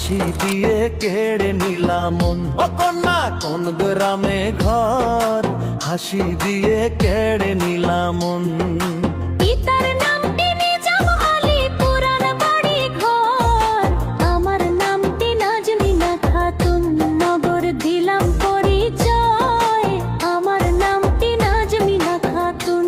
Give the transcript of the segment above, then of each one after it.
হাসি দিয়ে কেড়ে নিলাম মন। ও কন্যা কোন গ্রামে ঘর, হাসি দিয়ে কেড়ে নিলাম মন। পিতার নামটি নিজাম আলী, পুরান বাড়ি ঘর। আমার নামটি নাজমিনা খাতুন, নগর দিলাম পরিচয়। আমার নামটি নাজমিনা খাতুন।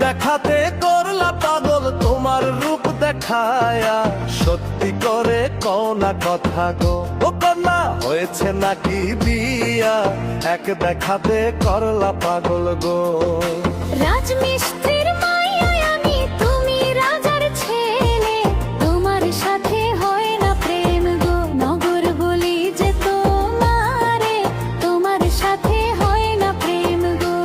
দেখাতে করলা পাগল তোমার রূপ দেখায়া, সত্যি করে কওনা কথা গো। ও কন্যা হয়েছে নাকি বিয়া, এক দেখাতে করলা পাগল গো। রাজমিস্ত্রির মাইয়া আমি, তুমি রাজার ছেলে। তোমার সাথে হয় না প্রেম গো, নগর বলি যে তোমারে। তোমার সাথে হয় না প্রেম গো।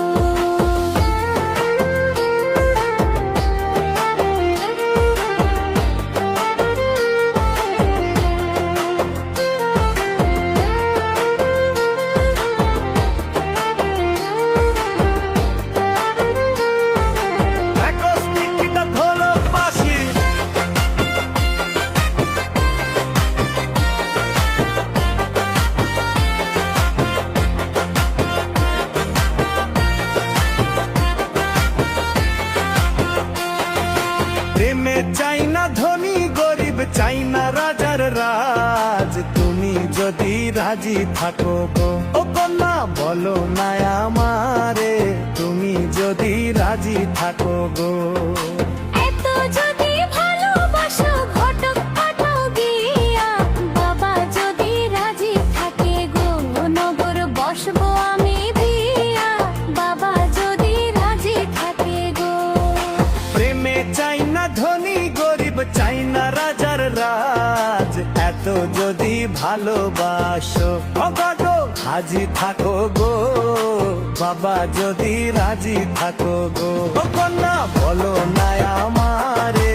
প্রেমে চাই না ধনী গরিব, চাই না রাজার রাজ। তুমি যদি রাজি থাকো গো, ও কন্যা বলো না আমারে। তুমি যদি রাজি থাকো গো। এত যদি ভালোবাসো ঘটক পাঠাও গিয়া। বাবা যদি রাজি থাকে গো, নগর বসবো আমি বিয়া। বাবা যদি রাজি থাকে গো। প্রেমে চাই না ধনী গরিব, চাই না রাজার রাজ। এত যদি ভালোবাসো অগাধো হাজি থাকো গো। বাবা যদি রাজি থাকো গো। ও কন্যা বলো না আমারে।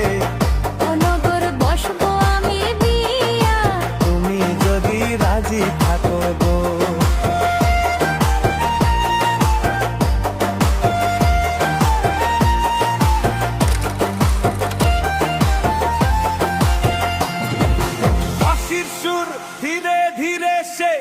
নগর বসবো আমি বিয়া। তুমি যদি রাজি থাকো গো। বাঁশির সুর ধীরে ধীরে সে